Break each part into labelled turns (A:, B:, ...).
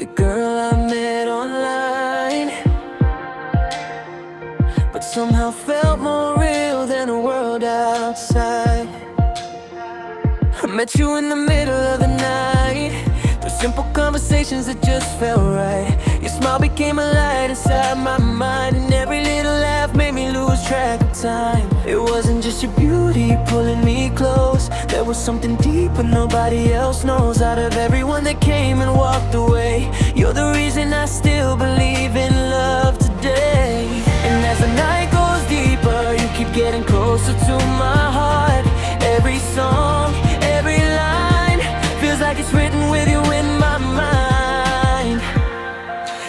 A: the girl I met online, but somehow felt more real than the world outside. I met you in the middle of the night, through simple conversations that just felt right. Your smile became a light inside my mind, and every little laugh made me lose track of time. It wasn't just your beauty pulling me close, there was something deeper nobody else knows. Out of everyone that came and walked away, you're the reason I still believe in love today. And as the night goes deeper, you keep getting closer to my heart. Every song, every line feels like it's written with you in my mind.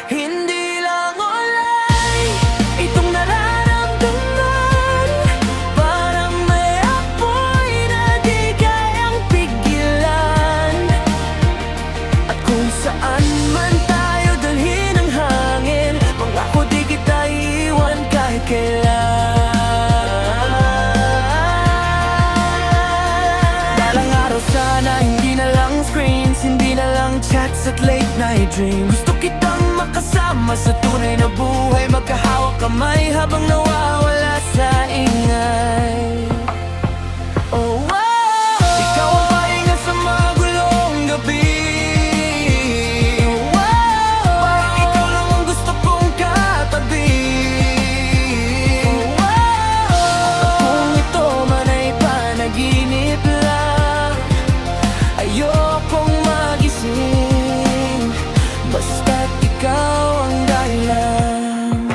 A: Hindi lang online itong nararamdaman, parang may apoy na di kayang pigilan. At kung saan man tayo dalhin ng hangin, pangako di kita iiwan kahit kailan. Hindi na lang chats at late night dreams. Gusto kitang makasama sa tunay na buhay, magkahawak kamay habang nawawala sa ingay. Oh, wow! Ikaw ang pahinga sa magulong gabi. Oh, wow! Parang ikaw lang ang gusto kong katabi. Oh, wow! At kung ito man ay panaginip lang, ayokong basta't ikaw ang dahilan.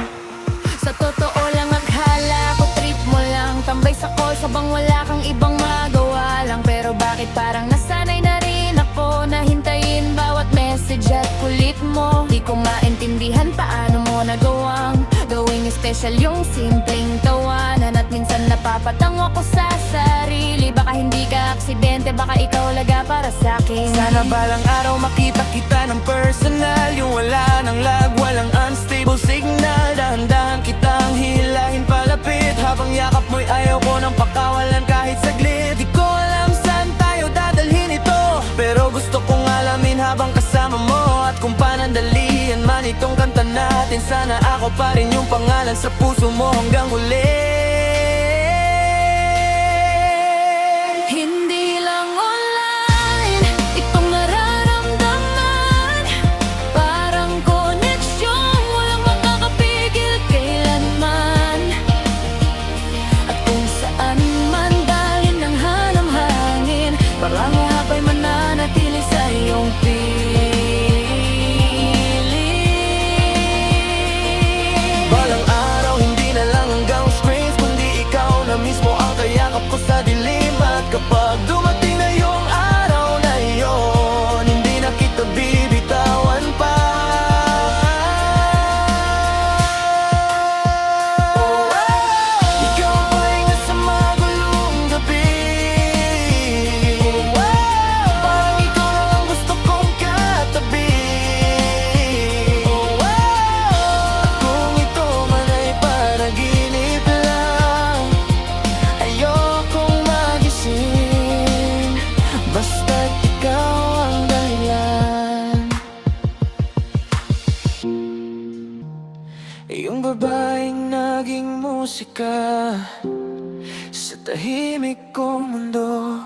B: Sa totoo lang akala ko trip mo lang, tambay sa calls habang wala kang ibang magawa lang. Pero bakit parang nasanay na rin ako na hintayin bawat message at kulit mo. Di ko maintindihan paano mo nagawang gawing special yung simpleng tawanan. At minsan napapatango ko sa sarili, baka hindi ka aksidente, baka ikaw laga para sa'kin.
A: Sana balang araw makita kita ng personal, yung wala ng lag, walang unstable signal. Dahan-dahan kitang hilahin palapit, habang yakap mo'y ayaw ko ng pakawalan kahit saglit. Di ko alam saan tayo dadalhin ito, pero gusto kong alamin habang kasama mo. At kung panandalian man itong kanta natin, sana ako pa rin yung pangalan sa puso mo hanggang huli.
B: Hindi lang online itong nararamdaman, parang koneksyon walang makakapigil kailanman. At kung saan man dalhin ng hanam-hangin, parang haba'y mananatili sa iyong piling.
A: Balang araw hindi na lang hanggang screens, kundi ikaw na mismo ang kayakap ko sa dilim. At kapag dumating na yung araw na iyon, hindi na kita bibitawan pa. Oh, ikaw ang pahinga sa magulong gabi. Oh, parang ikaw lang ang gusto kong katabi. Oh, at kung ito man ay panaginip lang, ayokong magising, basta't ikaw ang dahilan. Yung babaeng naging musika sa tahimik kong mundo.